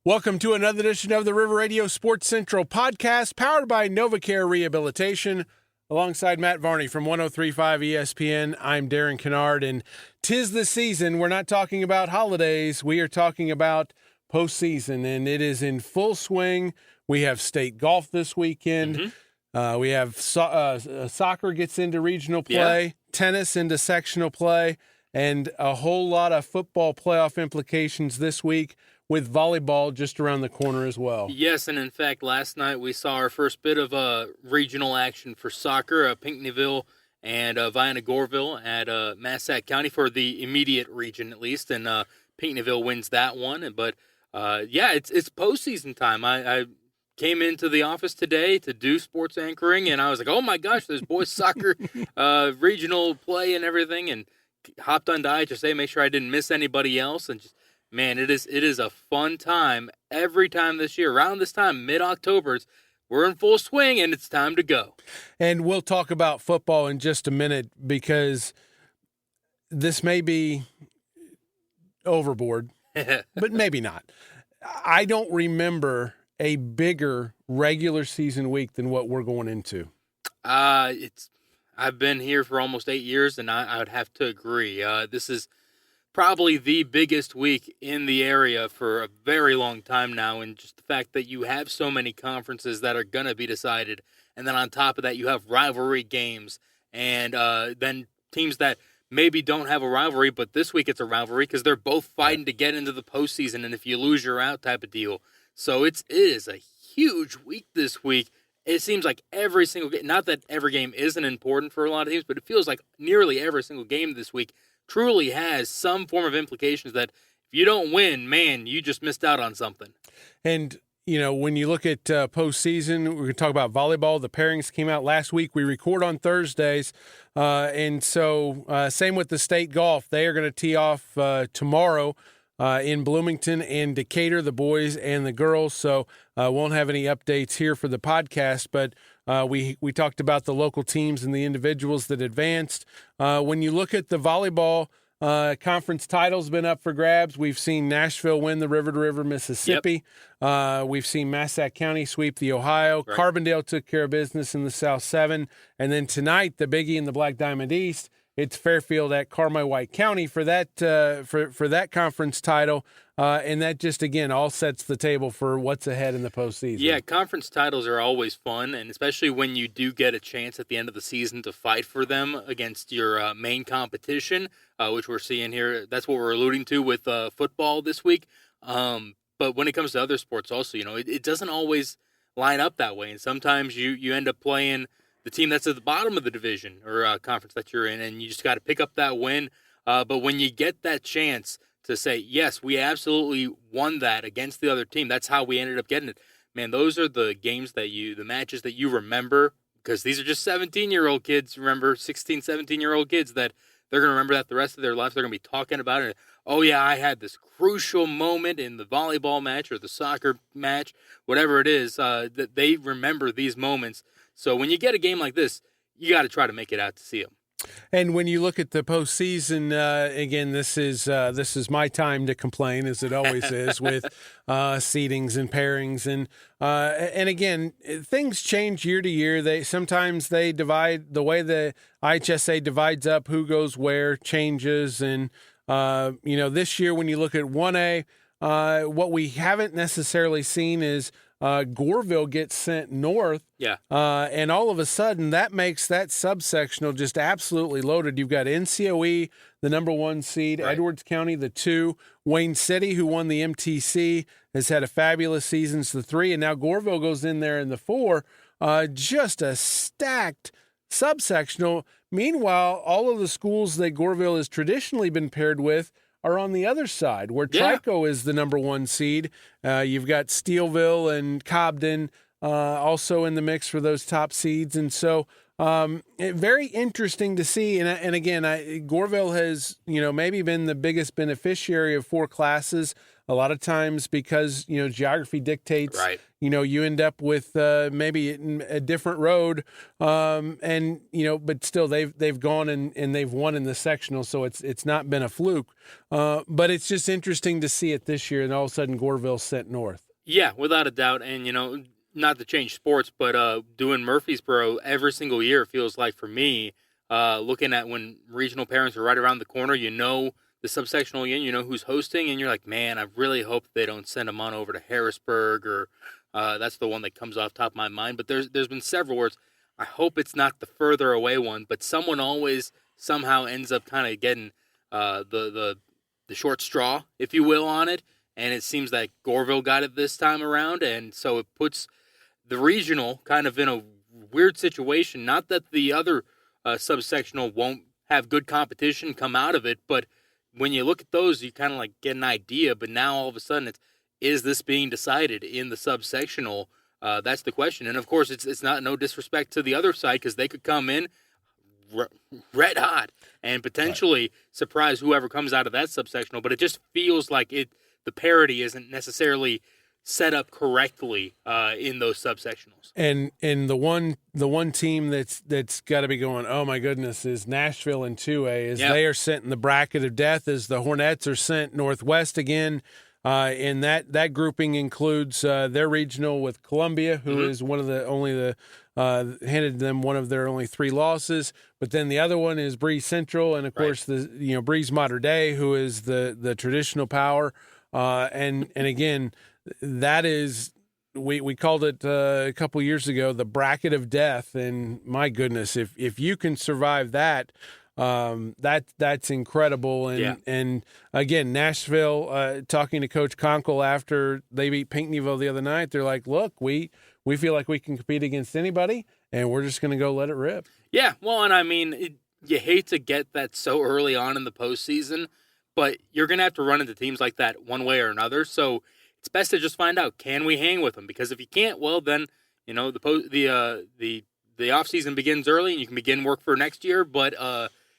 Welcome to another edition of the River Radio Sports Central podcast, powered by NovaCare Rehabilitation. Alongside Matt Varney from 103.5 ESPN, I'm Darren Kinnard, and 'tis the season. We're not talking about holidays. We are talking about postseason, and it is in full swing. We have state golf this weekend. We have soccer gets into regional play, tennis into sectional play, and a whole lot of football playoff implications this week, with volleyball just around the corner as well. Yes, and in fact, last night we saw our first bit of regional action for soccer, Pinckneyville and Vienna-Goreville at Massac County for the immediate region at least, and Pinckneyville wins that one. But, it's postseason time. I came into the office today to do sports anchoring, and I was like, oh my gosh, there's boys soccer regional play and everything, and hopped on to IHSA, make sure I didn't miss anybody else, and just, man, it is a fun time every time this year. Around this time, mid-October, we're in full swing, and it's time to go. And we'll talk about football in just a minute, because this may be overboard, but maybe not. I don't remember a bigger regular season week than what we're going into. I've been here for almost 8 years, and I would have to agree. This is probably the biggest week in the area for a very long time now, and just the fact that you have so many conferences that are going to be decided, and then on top of that you have rivalry games, and then teams that maybe don't have a rivalry, but this week it's a rivalry because they're both fighting to get into the postseason, and if you lose, you're out type of deal. So it is a huge week this week. It seems like every single game, not that every game isn't important for a lot of teams, but it feels like nearly every single game this week truly has some form of implications that if you don't win, man, you just missed out on something. And, you know, when you look at postseason, we're going to talk about volleyball. The pairings came out last week. We record on Thursdays. And so same with the state golf. They are going to tee off tomorrow in Bloomington and Decatur, the boys and the girls. So won't have any updates here for the podcast, but we talked about the local teams and the individuals that advanced. When you look at the volleyball, conference title's been up for grabs. We've seen Nashville win the River to River, Mississippi. Yep. We've seen Massac County sweep the Ohio. Right. Carbondale took care of business in the South 7. And then tonight, the Biggie and the Black Diamond East, it's Fairfield at Carmi-White County for that for that conference title. And that just, again, all sets the table for what's ahead in the postseason. Yeah, conference titles are always fun, and especially when you do get a chance at the end of the season to fight for them against your main competition, which we're seeing here. That's what we're alluding to with football this week. But when it comes to other sports also, you know, it doesn't always line up that way. And sometimes you end up playing the team that's at the bottom of the division or conference that you're in, and you just got to pick up that win. But when you get that chance to say, yes, we absolutely won that against the other team, that's how we ended up getting it. Man, those are the games the matches that you remember, because these are just 17-year-old kids, remember, 16, 17-year-old kids that they're going to remember that the rest of their life. They're going to be talking about it. Oh, yeah, I had this crucial moment in the volleyball match or the soccer match, whatever it is, that they remember these moments. So when you get a game like this, you got to try to make it out to see them. And when you look at the postseason, again, this is my time to complain, as it always is, with seedings and pairings, and again, things change year to year. Sometimes they divide the way the IHSA divides up who goes where changes, and this year when you look at 1A, what we haven't necessarily seen is Goreville gets sent north. Yeah. And all of a sudden, that makes that subsectional just absolutely loaded. You've got NCOE, the number 1 seed, right. Edwards County, the 2, Wayne City, who won the MTC, has had a fabulous season, the 3, and now Goreville goes in there in the 4. Just a stacked subsectional. Meanwhile, all of the schools that Goreville has traditionally been paired with are on the other side, where Trico is the number 1 seed. You've got Steelville and Cobden also in the mix for those top seeds. And so very interesting to see. And again, Goreville has, maybe been the biggest beneficiary of 4 classes. A lot of times because, geography dictates, right. you end up with maybe a different road, and but still they've gone and they've won in the sectional, so it's not been a fluke. But it's just interesting to see it this year, and all of a sudden Goreville's sent north. Yeah, without a doubt. And, not to change sports, but doing Murfreesboro every single year feels like, for me, looking at when regional parents are right around the corner, the subsectional again, who's hosting, and you're like, man, I really hope they don't send them on over to Harrisburg, or that's the one that comes off top of my mind. But there's been several where I hope it's not the further away one, but someone always somehow ends up kind of getting the short straw, if you will, on it. And it seems like Goreville got it this time around, and so it puts the regional kind of in a weird situation. Not that the other subsectional won't have good competition come out of it, but when you look at those, you kind of like get an idea. But now all of a sudden, is this being decided in the subsectional? That's the question. And of course, it's not no disrespect to the other side, because they could come in red hot and potentially surprise whoever comes out of that subsectional. But it just feels like the parity isn't necessarily set up correctly in those subsectionals. And the one team that's got to be going, oh my goodness, is Nashville in 2A, as they are sent in the bracket of death, as the Hornets are sent northwest again. And that grouping includes their regional with Columbia, who is one of the handed them one of their only 3 losses. But then the other one is Breeze Central, and of course Breeze Mater Dei, who is the traditional power. And again, that is, we called it a couple years ago the bracket of death. And my goodness, if you can survive that, that's incredible. And again, Nashville, talking to Coach Conkle after they beat Pinckneyville the other night, they're like, look, we feel like we can compete against anybody, and we're just going to go let it rip. Yeah, well, and I mean, you hate to get that so early on in the postseason, but you're going to have to run into teams like that one way or another. So it's best to just find out, can we hang with them? Because if you can't, well, then the off season begins early, and you can begin work for next year. But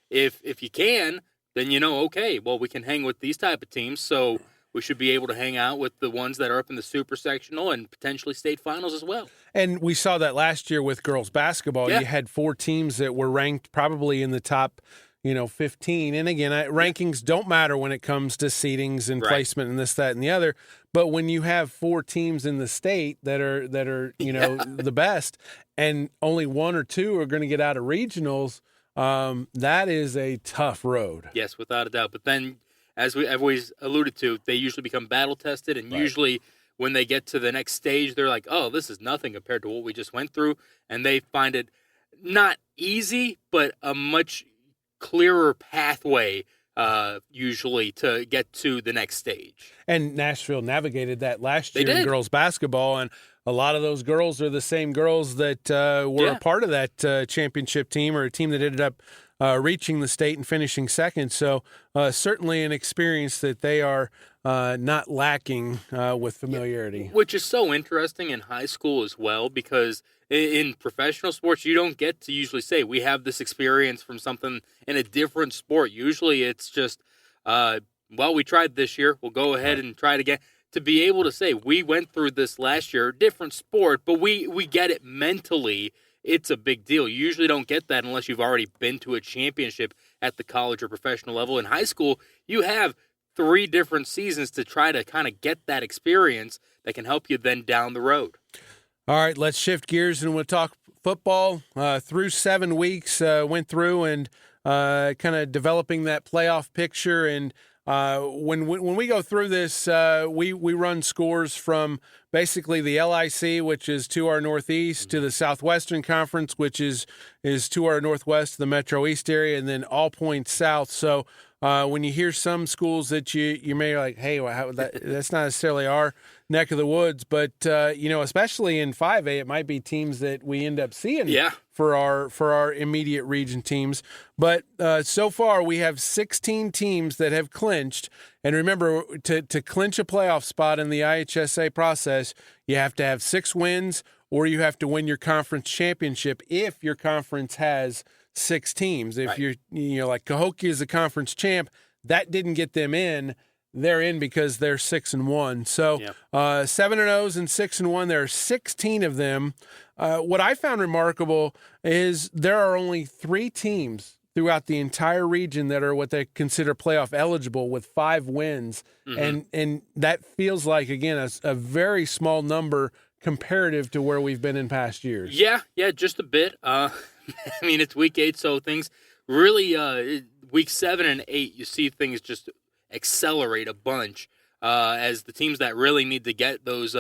if you can, then okay, well, we can hang with these type of teams. So we should be able to hang out with the ones that are up in the super sectional and potentially state finals as well. And we saw that last year with girls basketball. Yeah. You had 4 teams that were ranked probably in the top 15. And again, rankings don't matter when it comes to seedings and placement and this, that, and the other. But when you have 4 teams in the state that are the best, and only 1 or 2 are going to get out of regionals, that is a tough road. Yes, without a doubt. But then, as we have always alluded to, they usually become battle tested, and usually when they get to the next stage, they're like, oh, this is nothing compared to what we just went through. And they find it not easy, but a much clearer pathway usually to get to the next stage. And Nashville navigated that last year in girls basketball, and a lot of those girls are the same girls that were a part of that championship team, or a team that ended up reaching the state and finishing second. So certainly an experience that they are not lacking with familiarity. Which is so interesting in high school as well, because in professional sports, you don't get to usually say, we have this experience from something in a different sport. Usually it's just, well, we tried this year, we'll go ahead and try it again. To be able to say, we went through this last year, different sport, but we get it mentally, it's a big deal. You usually don't get that unless you've already been to a championship at the college or professional level. In high school, you have 3 different seasons to try to kind of get that experience that can help you then down the road. All right, let's shift gears and we'll talk football. Through 7 weeks, went through and kind of developing that playoff picture. And when we go through this, we run scores from basically the LIC, which is to our northeast, to the Southwestern Conference, which is to our northwest, the Metro East area, and then all points south. So when you hear some schools that you may be like, hey, well, that's not necessarily our neck of the woods, but especially in 5A, it might be teams that we end up seeing for our immediate region teams. But so far, we have 16 teams that have clinched. And remember, to clinch a playoff spot in the IHSA process, you have to have 6 wins, or you have to win your conference championship if your conference has 6 teams. If you're like Cahokia is a conference champ, that didn't get them in. they're in because they're 6-1. So 7-0s and 6-1. There are 16 of them. What I found remarkable is there are only 3 teams throughout the entire region that are what they consider playoff eligible with 5 wins. And that feels like, again, a very small number comparative to where we've been in past years. Yeah, just a bit. I mean, it's week 8, so things really, week 7 and 8, you see things just accelerate a bunch as the teams that really need to get those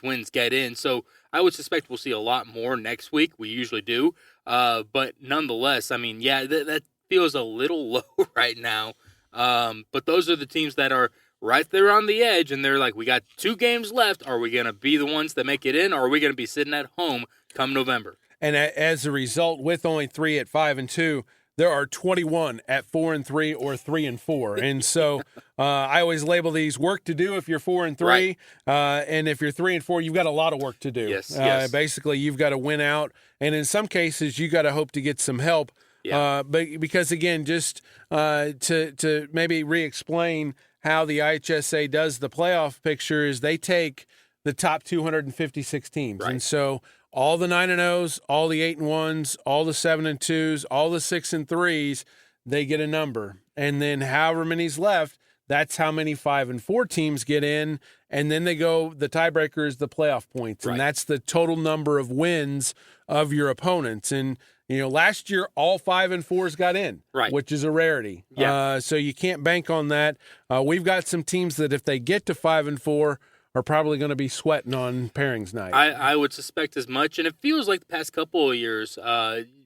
wins get in. So I would suspect we'll see a lot more next week. We usually do. But nonetheless, I mean, that feels a little low right now. But those are the teams that are right there on the edge, and they're like, we got 2 games left. Are we going to be the ones that make it in, or are we going to be sitting at home come November? And as a result, with only 3 at 5-2, there are 21 at 4-3 or 3-4. And so I always label these work to do if you're 4-3. Right. And if you're 3-4, you've got a lot of work to do. Yes. Basically, you've got to win out. And in some cases, you got to hope to get some help. But because, again, just to maybe re-explain how the IHSA does the playoff picture is they take the top 256 teams. Right. And so all the 9-0s, all the 8-1s, all the 7-2s, all the 6-3s, they get a number. And then however many's left, that's how many 5-4 teams get in. And then they go, the tiebreaker is the playoff points. Right. And that's the total number of wins of your opponents. And, last year, all 5-4s got in, right, which is a rarity. Yeah. So you can't bank on that. We've got some teams that if they get to 5-4, are probably going to be sweating on pairings night. I would suspect as much, and it feels like the past couple of years,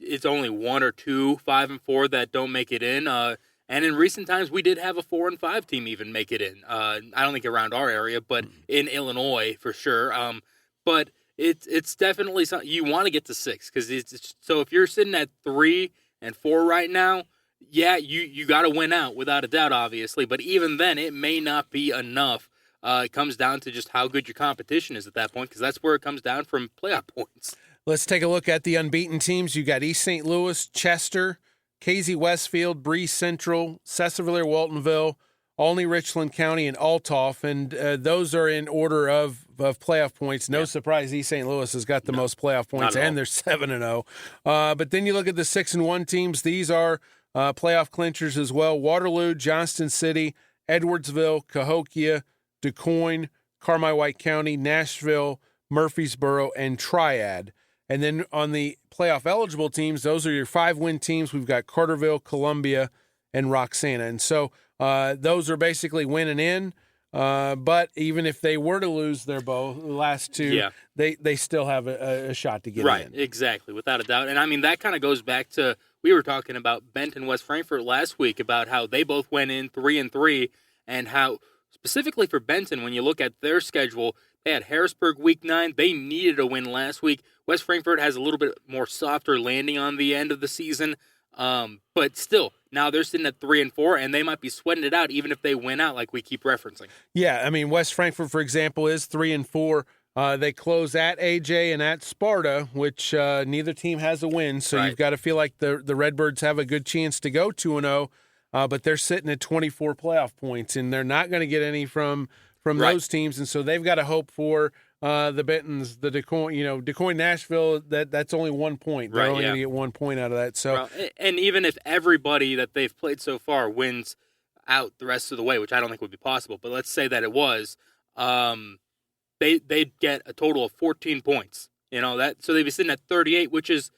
it's only 1 or 2 5-4 that don't make it in. And in recent times, we did have a 4-5 team even make it in. I don't think around our area, but in Illinois for sure. But it's definitely something you want to get to 6 because so if you're sitting at 3-4 right now, you got to win out without a doubt, obviously. But even then, it may not be enough. It comes down to just how good your competition is at that point, because that's where it comes down from playoff points. Let's take a look at the unbeaten teams. You got East St. Louis, Chester, Casey Westfield, Bree Central, Cecil Waltonville, Olney Richland County, and Altoff. And those are in order of playoff points. No surprise, East St. Louis has got the most playoff points, and they're 7-0. But then you look at the 6-1 teams. These are playoff clinchers as well. Waterloo, Johnston City, Edwardsville, Cahokia, DuQuoin, Carmi-White County, Nashville, Murfreesboro, and Triad. And then on the playoff eligible teams, those are your 5-win teams. We've got Carterville, Columbia, and Roxana. And so those are basically winning in. But even if they were to lose their last 2, they still have a shot to get in. Right, exactly, without a doubt. And I mean, that kind of goes back to, we were talking about Benton, West Frankfort last week about how they both went in 3-3 and how specifically for Benton, when you look at their schedule, they had Harrisburg week 9. They needed a win last week. West Frankfort has a little bit more softer landing on the end of the season. But still, now they're sitting at 3-4, and they might be sweating it out even if they win out, like we keep referencing. Yeah, I mean, West Frankfort, for example, is 3-4. They close at AJ and at Sparta, which neither team has a win. So You've got to feel like the Redbirds have a good chance to go 2-0. But they're sitting at 24 playoff points, and they're not going to get any from those teams, and so they've got to hope for the Bentons, the DuQuoin, Nashville. That's only 1 point. They're only going to get 1 point out of that. So, and even if everybody that they've played so far wins out the rest of the way, which I don't think would be possible, but let's say that it was, they'd get a total of 14 points. So they'd be sitting at 38, which is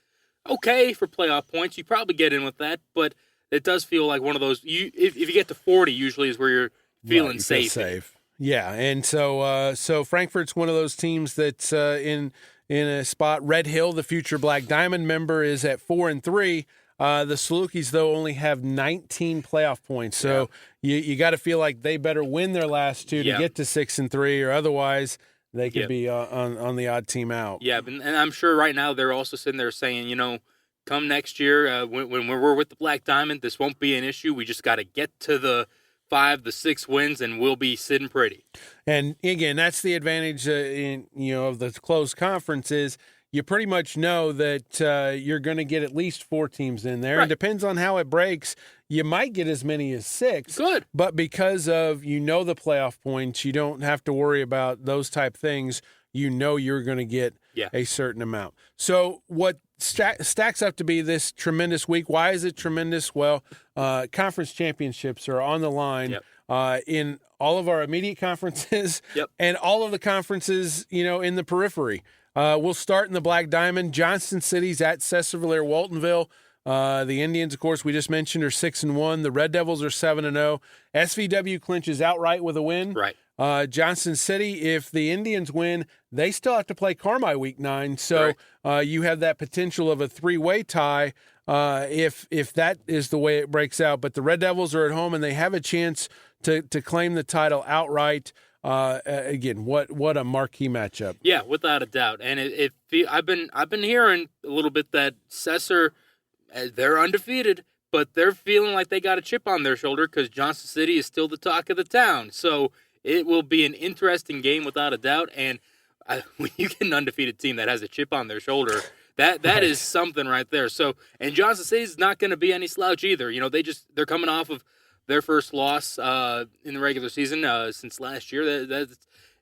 okay for playoff points. You probably get in with that, but it does feel like one of those. If you get to 40, usually is where you're feeling safe. Yeah, and so Frankfurt's one of those teams that's in a spot. Red Hill, the future Black Diamond member, is at 4-3. The Salukis, though, only have 19 playoff points, so you got to feel like they better win their last 2 to get to 6-3, or otherwise they could be on the odd team out. Yeah, and I'm sure right now they're also sitting there saying, come next year, when we're with the Black Diamond, this won't be an issue. We just got to get to the 5, the 6 wins, and we'll be sitting pretty. And again, that's the advantage of the closed conference is you pretty much know that you're going to get at least 4 teams in there. Right. And depends on how it breaks, you might get as many as 6. Good. But because of, the playoff points, you don't have to worry about those type things. You know you're going to get a certain amount. So what stacks up to be this tremendous week? Why is it tremendous? Well, conference championships are on the line in all of our immediate conferences and all of the conferences, in the periphery. We'll start in the Black Diamond. Johnston City's at Cesar-Valera Waltonville. The Indians, of course, we just mentioned, are 6-1. The Red Devils are 7-0. SVW clinches outright with a win. Right. Johnston City, if the Indians win, they still have to play Carmi Week 9. So you have that potential of a 3-way tie if that is the way it breaks out. But the Red Devils are at home, and they have a chance to claim the title outright. Again, what a marquee matchup. Yeah, without a doubt. And I've been hearing a little bit that Cesar, they're undefeated, but they're feeling like they got a chip on their shoulder because Johnston City is still the talk of the town. So it will be an interesting game without a doubt. And when you get an undefeated team that has a chip on their shoulder, that is something right there. So, and Johnston City is not going to be any slouch either. They're coming off of their first loss in the regular season since last year. This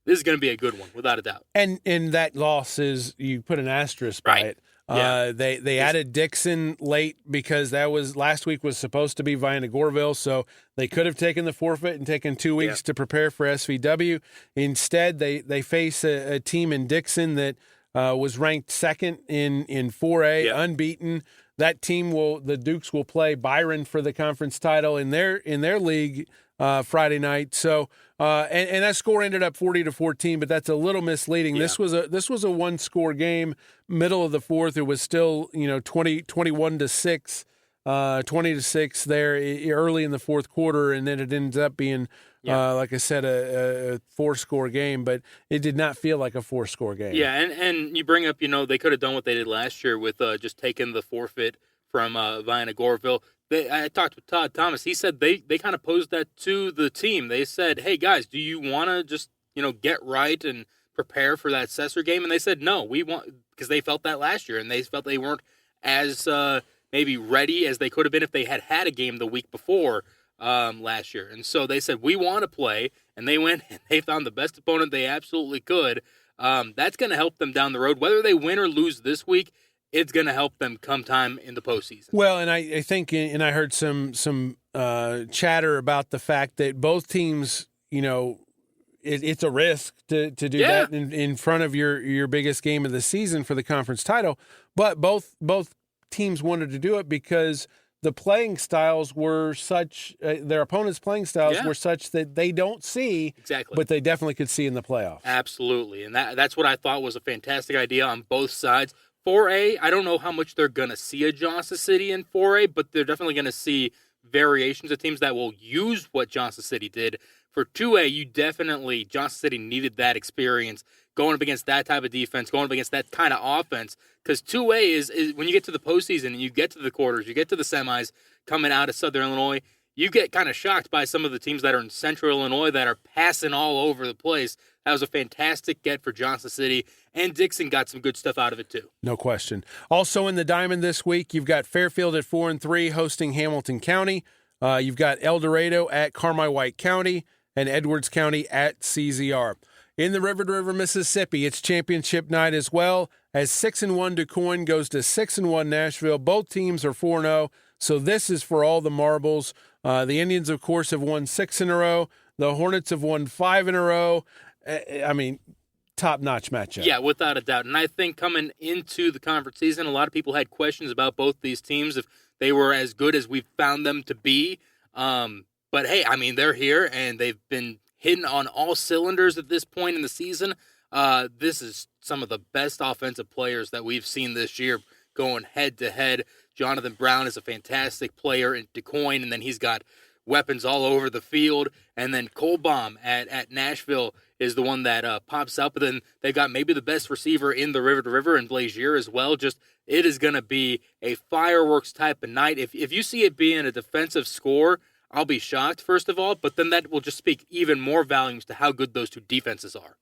is going to be a good one, without a doubt. And that loss is, you put an asterisk by it. They added Dixon late because last week was supposed to be Vienna Goreville, so they could have taken the forfeit and taken 2 weeks to prepare for SVW. Instead, they face a team in Dixon that was ranked second in 4A, unbeaten. That team the Dukes will play Byron for the conference title in their league Friday night. So and that score ended up 40-14, but that's a little misleading. This was a 1-score game, middle of the fourth. It was still 21-6, 20-6 there early in the fourth quarter, and then it ends up being like I said, a 4-score game, but it did not feel like a 4-score game. Yeah, and you bring up, they could have done what they did last year with just taking the forfeit from Vienna Goreville. I talked with Todd Thomas. He said they kind of posed that to the team. They said, hey, guys, do you want to just, get right and prepare for that Cesar game? And they said, no, we want, because they felt that last year, and they felt they weren't as maybe ready as they could have been if they had a game the week before last year. And so they said, we want to play, and they went and they found the best opponent they absolutely could. That's going to help them down the road. Whether they win or lose this week, it's going to help them come time in the postseason. Well, and I think, and I heard some chatter about the fact that both teams, it's a risk to do that in front of your biggest game of the season for the conference title. But both teams wanted to do it because the playing styles were such, their opponents' playing styles were such that they don't see, but they definitely could see in the playoffs. Absolutely, and that's what I thought was a fantastic idea on both sides. 4A, I don't know how much they're going to see at Johnston City in 4A, but they're definitely going to see variations of teams that will use what Johnston City did. For 2A, Johnston City needed that experience going up against that type of defense, going up against that kind of offense, because 2A is when you get to the postseason and you get to the quarters, you get to the semis coming out of Southern Illinois, you get kind of shocked by some of the teams that are in Central Illinois that are passing all over the place. That was a fantastic get for Johnston City, and Dixon got some good stuff out of it too. No question. Also in the Diamond this week, you've got Fairfield at 4-3 hosting Hamilton County. You've got El Dorado at Carmi-White County and Edwards County at CZR. In the River to River, Mississippi, it's championship night as well, as 6-1 DuQuoin goes to 6-1 Nashville. Both teams are 4-0, so this is for all the marbles. The Indians, of course, have won 6 in a row. The Hornets have won 5 in a row. I mean, top-notch matchup. Yeah, without a doubt. And I think coming into the conference season, a lot of people had questions about both these teams, if they were as good as we found them to be. But, hey, I mean, they're here, and they've been hitting on all cylinders at this point in the season. This is some of the best offensive players that we've seen this year going head-to-head. Jonathan Brown is a fantastic player in DuQuoin, and then he's got weapons all over the field. And then Colbaum at Nashville is the one that pops up. But then they've got maybe the best receiver in the River to River and Blazier as well. Just it is going to be a fireworks type of night. If you see it being a defensive score, I'll be shocked, first of all, but then that will just speak even more volumes to how good those two defenses are.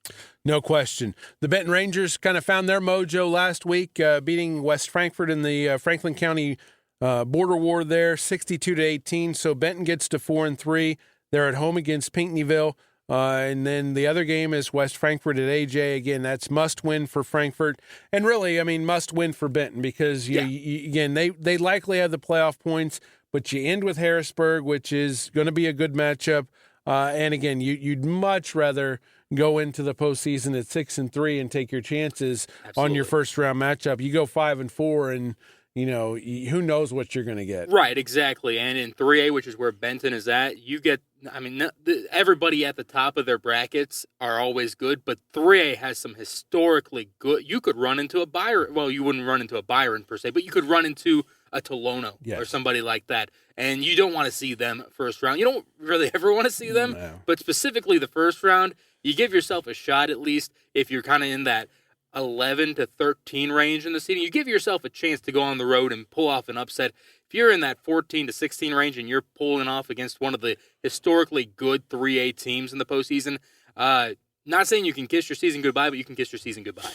No question. The Benton Rangers kind of found their mojo last week, beating West Frankfort in the Franklin County border war there, 62-18. So Benton gets to 4-3. They're at home against Pinckneyville. And then the other game is West Frankfort at AJ. Again, that's must-win for Frankfort. And really, I mean, must-win for Benton because, again, they likely have the playoff points, but you end with Harrisburg, which is going to be a good matchup. And, again, you'd much rather go into the postseason at 6-3 and take your chances on your first-round matchup. You go 5-4 and – who knows what you're going to get. Right, exactly. And in 3A, which is where Benton is at, you get, everybody at the top of their brackets are always good, but 3A has some historically good. You could run into a Byron. Well, you wouldn't run into a Byron per se, but you could run into a Tolono or somebody like that. And you don't want to see them first round. You don't really ever want to see them, but specifically the first round, you give yourself a shot at least if you're kind of in that 11 to 13 range in the season. You give yourself a chance to go on the road and pull off an upset. If you're in that 14 to 16 range and you're pulling off against one of the historically good 3A teams in the postseason, not saying you can kiss your season goodbye, but you can kiss your season goodbye.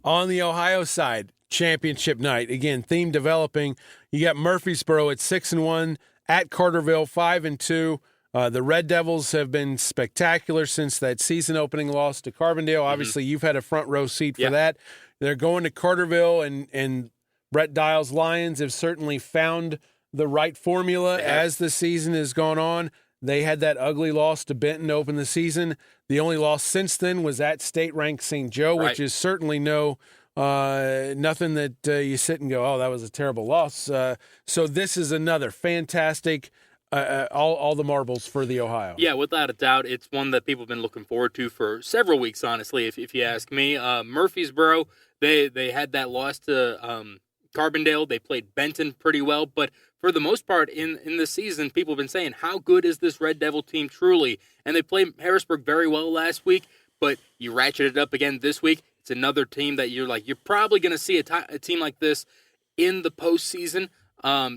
On the Ohio side, championship night. Again, theme developing. You got Murfreesboro at 6-1, at Carterville 5-2. The Red Devils have been spectacular since that season-opening loss to Carbondale. Obviously, you've had a front-row seat for that. They're going to Carterville, and Brett Dial's Lions have certainly found the right formula as the season has gone on. They had that ugly loss to Benton to open the season. The only loss since then was at state-ranked St. Joe, which is certainly nothing that you sit and go, oh, that was a terrible loss. So this is another fantastic all the marbles for the Ohio. Yeah, without a doubt. It's one that people have been looking forward to for several weeks, honestly, if you ask me. Murfreesboro, they had that loss to Carbondale. They played Benton pretty well, but for the most part in this season, people have been saying, how good is this Red Devil team truly? And they played Harrisburg very well last week, but you ratchet it up again this week. It's another team that you're probably going to see a team like this in the postseason.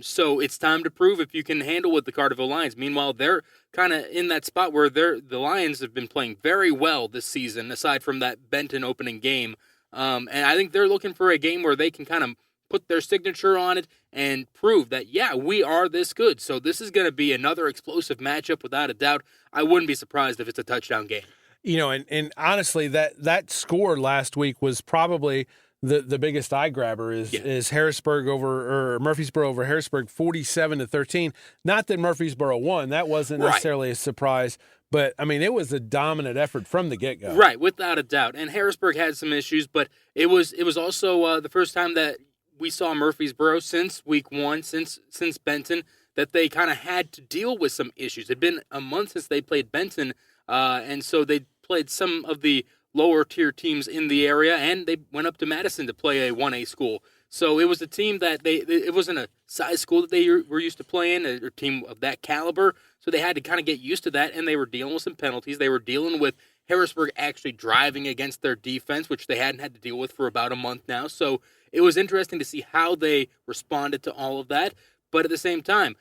So it's time to prove if you can handle with the Carterville Lions. Meanwhile, they're kind of in that spot where the Lions have been playing very well this season, aside from that Benton opening game. And I think they're looking for a game where they can kind of put their signature on it and prove that, we are this good. So this is going to be another explosive matchup without a doubt. I wouldn't be surprised if it's a touchdown game. And honestly, that score last week was probably the biggest eye grabber is Harrisburg or Murfreesboro over Harrisburg, 47-13. Not that Murfreesboro won; that wasn't necessarily a surprise. But I mean, it was a dominant effort from the get-go. Right, without a doubt. And Harrisburg had some issues, but it was also the first time that we saw Murfreesboro since week one, since Benton, that they kind of had to deal with some issues. It had been a month since they played Benton, and so they played some of the lower tier teams in the area, and they went up to Madison to play a 1A school. So it was a team that it wasn't a size school that they were used to playing, a team of that caliber. So they had to kind of get used to that, and they were dealing with some penalties. They were dealing with Harrisburg actually driving against their defense, which they hadn't had to deal with for about a month now. So it was interesting to see how they responded to all of that. But at the same time,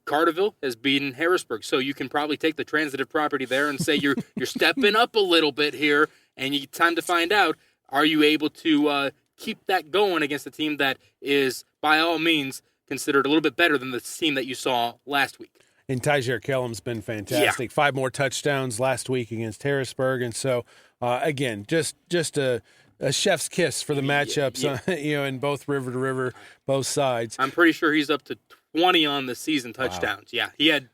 Carterville has beaten Harrisburg, so you can probably take the transitive property there and say you're stepping up a little bit here, and it's time to find out, are you able to keep that going against a team that is, by all means, considered a little bit better than the team that you saw last week. And Tyjair Kellum's been fantastic. 5 more touchdowns last week against Harrisburg, and so again, just a chef's kiss for the matchups, in both river to river, both sides. I'm pretty sure he's up to 20 on the season touchdowns. Wow. Yeah, he had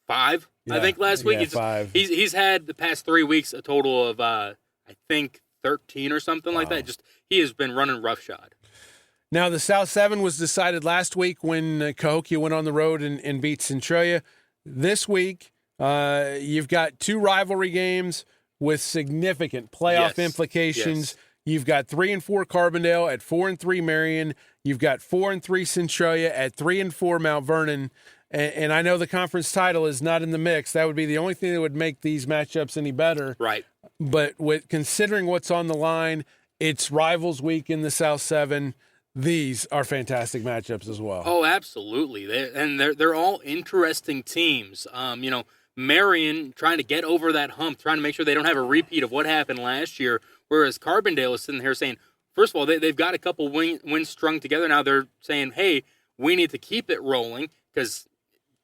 5, I think, last week. 5. He's had the past 3 weeks a total of, I think, 13 or something like that. He has been running roughshod. Now, the South 7 was decided last week when Cahokia went on the road and beat Centralia. This week, you've got 2 rivalry games with significant playoff implications. Yes. You've got 3-4 Carbondale at 4-3 Marion. You've got 4-3 Centralia at 3-4 Mount Vernon. And I know the conference title is not in the mix. That would be the only thing that would make these matchups any better. Right. But considering what's on the line, it's Rivals Week in the South 7. these are fantastic matchups as well. Oh, absolutely. They're all interesting teams. Marion trying to get over that hump, trying to make sure they don't have a repeat of what happened last year, whereas Carbondale is sitting here saying, first of all, they've got a couple wins strung together. Now they're saying, hey, we need to keep it rolling because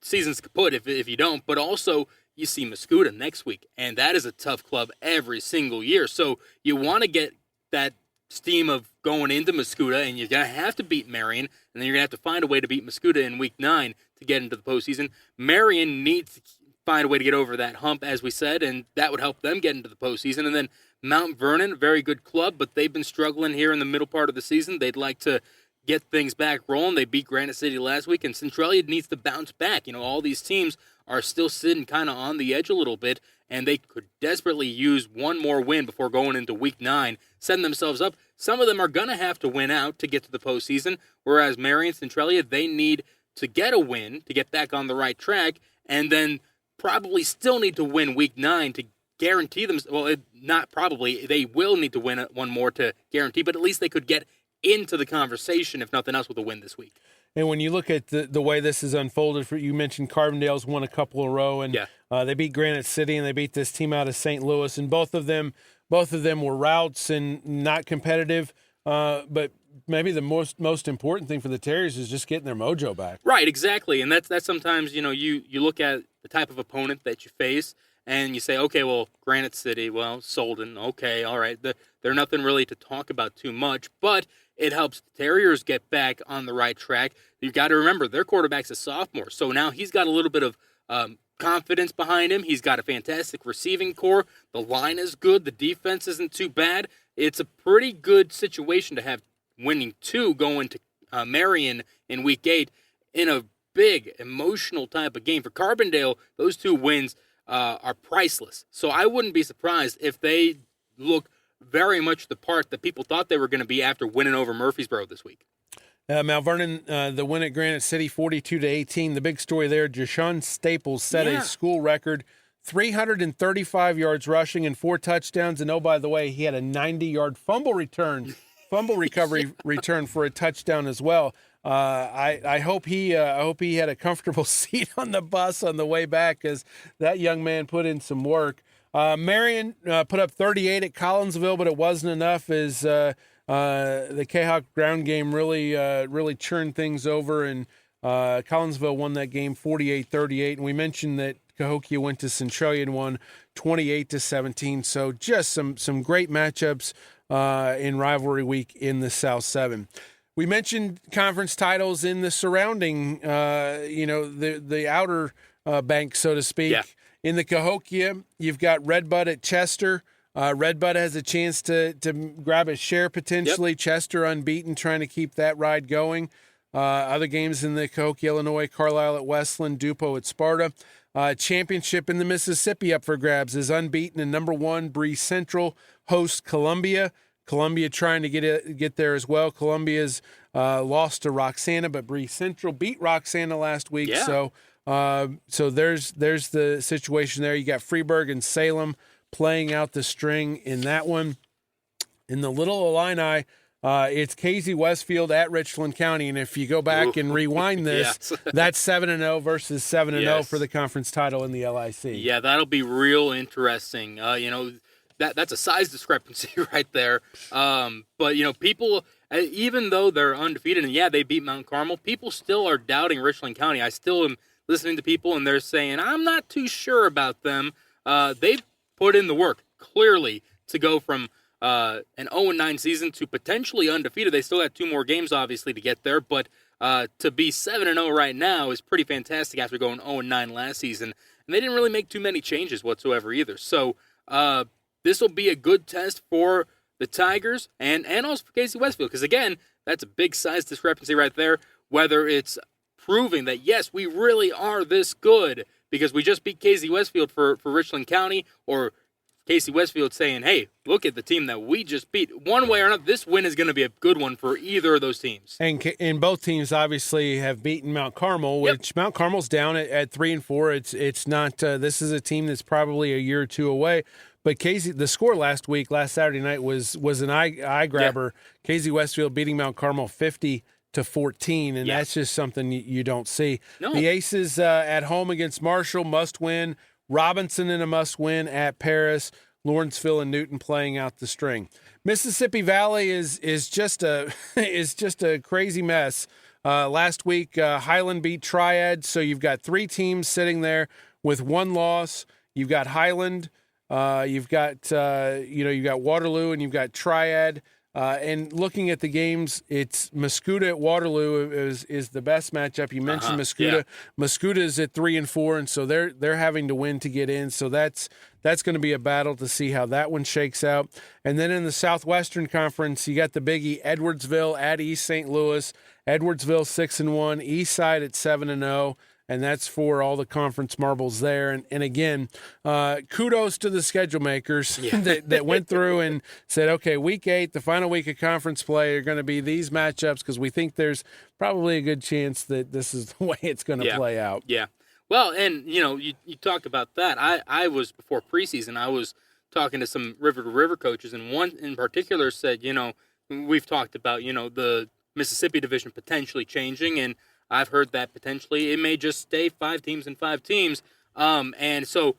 season's kaput if you don't. But also, you see Mascoutah next week, and that is a tough club every single year. So you want to get that steam of going into Mascoutah, and you're going to have to beat Marion, and then you're going to have to find a way to beat Mascoutah in Week 9 to get into the postseason. Marion needs to find a way to get over that hump, as we said, and that would help them get into the postseason. And then Mount Vernon, a very good club, but they've been struggling here in the middle part of the season. They'd like to get things back rolling. They beat Granite City last week, and Centralia needs to bounce back. All these teams are still sitting kind of on the edge a little bit, and they could desperately use one more win before going into Week 9, setting themselves up. Some of them are going to have to win out to get to the postseason, whereas Marion, Centralia, they need to get a win to get back on the right track, and then probably still need to win Week 9 to guarantee them. Well, not probably. They will need to win one more to guarantee, but at least they could get into the conversation, if nothing else, with a win this week. And when you look at the way this has unfolded, you mentioned Carbondale's won a couple in a row, and they beat Granite City, and they beat this team out of St. Louis, and both of them were routes and not competitive. But maybe the most important thing for the Terriers is just getting their mojo back. Right, exactly, and that's sometimes you look at the type of opponent that you face, and you say, okay, well, Granite City, well, Solden, okay, all right, they're nothing really to talk about too much, but it helps the Terriers get back on the right track. You've got to remember, their quarterback's a sophomore, so now he's got a little bit of confidence behind him. He's got a fantastic receiving core. The line is good. The defense isn't too bad. It's a pretty good situation to have winning 2 going to Marion in Week 8 in a big emotional type of game. For Carbondale, those 2 wins are priceless. So I wouldn't be surprised if they look very much the part that people thought they were going to be after winning over Murfreesboro this week. Mount Vernon, the win at Granite City, 42-18. The big story there, Jashawn Staples set a school record, 335 yards rushing and 4 touchdowns. And, oh, by the way, he had a 90-yard fumble recovery return for a touchdown as well. I hope he had a comfortable seat on the bus on the way back, because that young man put in some work. Marion put up 38 at Collinsville, but it wasn't enough as the Quahog ground game really churned things over, and Collinsville won that game 48-38. And we mentioned that Cahokia went to Centralia and won 28-17. So just some great matchups in rivalry week in the South 7. We mentioned conference titles in the surrounding, the outer bank, so to speak. Yeah. In the Cahokia, you've got Redbud at Chester. Redbud has a chance to grab a share potentially. Yep. Chester unbeaten, trying to keep that ride going. Other games in the Cahokia, Illinois, Carlisle at Westland, Dupo at Sparta. Championship in the Mississippi up for grabs is unbeaten, and number 1, Bree Central hosts Columbia. Columbia trying to get there as well. Columbia's lost to Roxana, but Bree Central beat Roxana last week. Yeah. So there's the situation there. You got Freeburg and Salem playing out the string in that one. In the Little Illini, it's Casey Westfield at Richland County, and if you go back and rewind this, that's 7-0 versus 7-0 for the conference title in the LIC. Yeah, that'll be real interesting. That's a size discrepancy right there. But people, even though they're undefeated, and they beat Mount Carmel, people still are doubting Richland County. I still am listening to people, and they're saying, I'm not too sure about them. They've put in the work, clearly, to go from an 0-9 season to potentially undefeated. They still got 2 more games, obviously, to get there, but to be 7-0 right now is pretty fantastic after going 0-9 last season. And they didn't really make too many changes whatsoever either. So this will be a good test for the Tigers and also for Casey Westfield, because, again, that's a big size discrepancy right there, whether it's proving that, yes, we really are this good because we just beat Casey Westfield for Richland County, or Casey Westfield saying, hey, look at the team that we just beat. One way or another, this win is going to be a good one for either of those teams. And both teams obviously have beaten Mount Carmel, which Mount Carmel's down at 3-4. It's not. This is a team that's probably a year or 2 away. But Casey, the score last Saturday night was an eye grabber. Yeah. Casey Westfield beating Mount Carmel 50-14, and that's just something you don't see. No. The Aces at home against Marshall, must win. Robinson in a must win at Paris. Lawrenceville and Newton playing out the string. Mississippi Valley is just a crazy mess. Last week, Highland beat Triad, so you've got 3 teams sitting there with 1 loss. You've got Highland, you've got Waterloo, and you've got Triad. And looking at the games, it's Mascoutah at Waterloo is the best matchup. You mentioned Mascoutah. Yeah. Mascoutah is at 3-4, and so they're having to win to get in. So that's going to be a battle to see how that one shakes out. And then in the Southwestern Conference, you got the biggie Edwardsville at East St. Louis. Edwardsville 6-1, Eastside at 7-0. And that's for all the conference marbles there. And again, kudos to the schedule makers that went through and said, okay, week 8, the final week of conference play, are going to be these matchups because we think there's probably a good chance that this is the way it's going to play out. Yeah. Well, and, you talked about that. I was, before preseason, I was talking to some river-to-river coaches, and one in particular said, we've talked about, the Mississippi division potentially changing, and I've heard that potentially it may just stay 5 teams and 5 teams. And so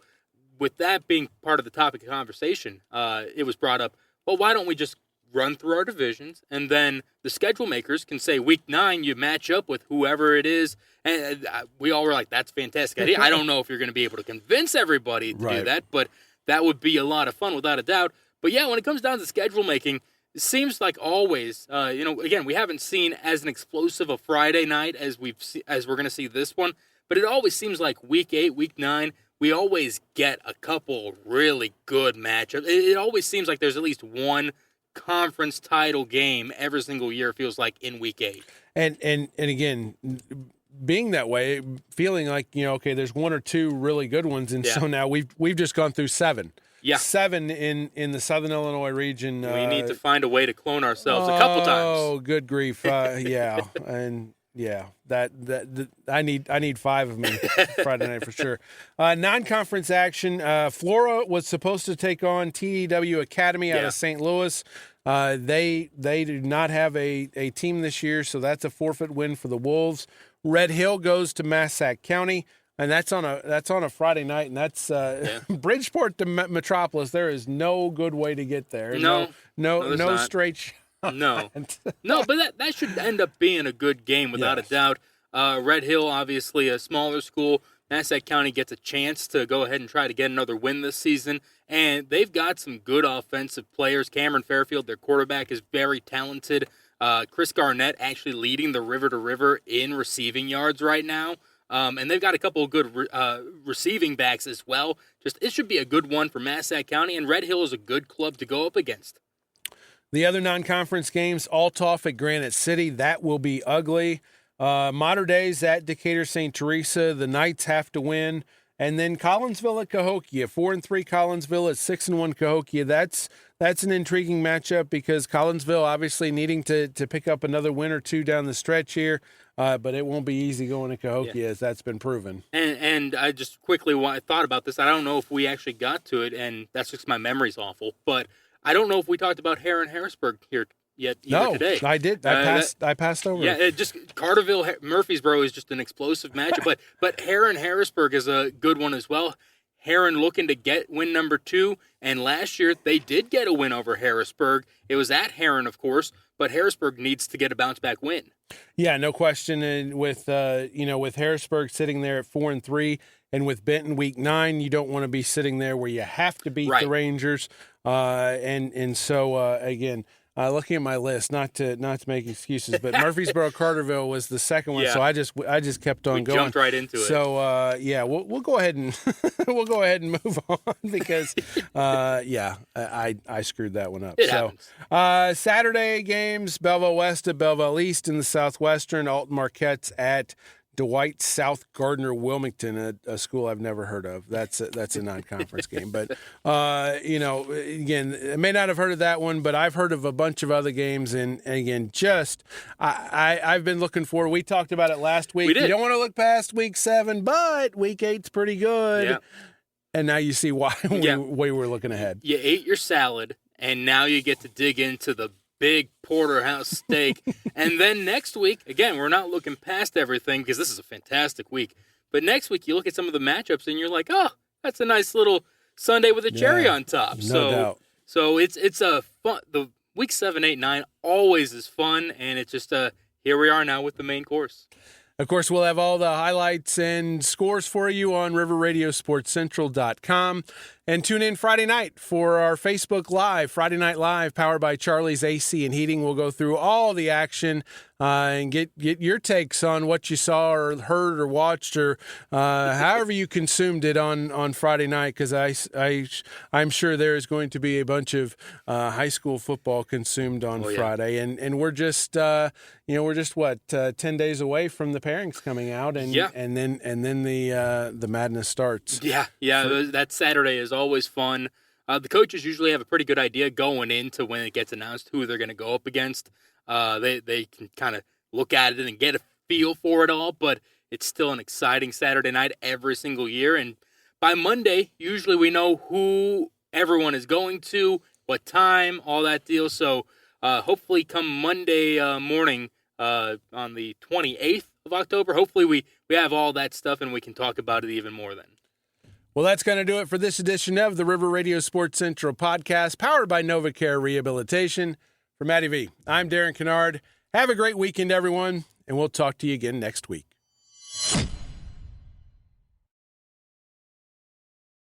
with that being part of the topic of conversation, it was brought up, well, why don't we just run through our divisions, and then the schedule makers can say week 9 you match up with whoever it is. And we all were like, that's fantastic idea. I don't know if you're going to be able to convince everybody to do that, but that would be a lot of fun without a doubt. But yeah, when it comes down to schedule making, it seems like always, again, we haven't seen as an explosive a Friday night as we're going to see this one, but it always seems like week 8, week 9, we always get a couple really good matchups. It always seems like there's at least one conference title game every single year, it feels like, in week 8. And again, being that way, feeling like, okay, there's 1 or 2 really good ones, and so now we've just gone through 7. Yeah. 7 in the Southern Illinois region. We need to find a way to clone ourselves a couple times. Oh, good grief! Yeah, and that I need 5 of them Friday night for sure. Non-conference action. Flora was supposed to take on TEW Academy out of St. Louis. They do not have a team this year, so that's a forfeit win for the Wolves. Red Hill goes to Massac County. And that's on a Friday night, and that's Bridgeport to Metropolis. There is no good way to get there. No straight shot. No, but that should end up being a good game without a doubt. Red Hill, obviously a smaller school. Massac County gets a chance to go ahead and try to get another win this season, and they've got some good offensive players. Cameron Fairfield, their quarterback, is very talented. Chris Garnett actually leading the river-to-river in receiving yards right now. And they've got a couple of good receiving backs as well. It should be a good one for Massac County, and Red Hill is a good club to go up against. The other non-conference games, Althoff at Granite City, that will be ugly. Mater Dei's at Decatur St. Teresa, the Knights have to win. And then Collinsville at Cahokia, 4-3 Collinsville at 6-1 Cahokia. That's an intriguing matchup because Collinsville obviously needing to pick up another win or 2 down the stretch here. But it won't be easy going to Cahokia, as that's been proven. And I just quickly thought about this. I don't know if we actually got to it, and that's just my memory's awful. But I don't know if we talked about Harrisburg here yet today. No, I did. I passed over. Yeah, just Carterville, Murfreesboro is just an explosive matchup. but Harrisburg is a good one as well. Heron looking to get win number 2, and last year they did get a win over Harrisburg. It was at Heron, of course, but Harrisburg needs to get a bounce-back win. Yeah, no question. And with Harrisburg sitting there at 4-3, and with Benton week 9, you don't want to be sitting there where you have to beat the Rangers. So again, looking at my list, not to make excuses, but Murfreesboro Carterville was the second one, so I just kept on going. Jumped right into it. So we'll go ahead and move on because I screwed that one up. It happens. Saturday games: Belleville West at Belleville East in the Southwestern. Alton Marquette's at Dwight South Gardner Wilmington, a school I've never heard of. That's a non-conference game. But, again, I may not have heard of that one, but I've heard of a bunch of other games. And again, I've been looking forward. We talked about it last week. We did. You don't want to look past week 7, but week 8's pretty good. Yeah. And now you see why we were looking ahead. You ate your salad, and now you get to dig into the big porterhouse steak. And then next week, again, we're not looking past everything because this is a fantastic week. But next week, you look at some of the matchups, and you're like, oh, that's a nice little Sunday with a cherry on top. No doubt. So it's a fun. The week 7, 8, 9 always is fun, and it's just here we are now with the main course. Of course, we'll have all the highlights and scores for you on riverradiosportscentral.com. And tune in Friday night for our Facebook Live, Friday Night Live, powered by Charlie's AC and Heating. We'll go through all the action and get your takes on what you saw or heard or watched or however you consumed it on Friday night, because I'm sure there is going to be a bunch of high school football consumed on Friday. And we're just, we're just 10 days away from the pairings coming out, and then the madness starts. Yeah, that Saturday is always fun. The coaches usually have a pretty good idea going into when it gets announced who they're going to go up against. They can kind of look at it and get a feel for it all, but it's still an exciting Saturday night every single year. And by Monday, usually we know who everyone is going to, what time, all that deal. So hopefully come Monday morning on the 28th of October, hopefully we have all that stuff and we can talk about it even more then. Well, that's going to do it for this edition of the River Radio Sports Central podcast, powered by NovaCare Rehabilitation. For Matty V, I'm Darren Kinnard. Have a great weekend, everyone, and we'll talk to you again next week.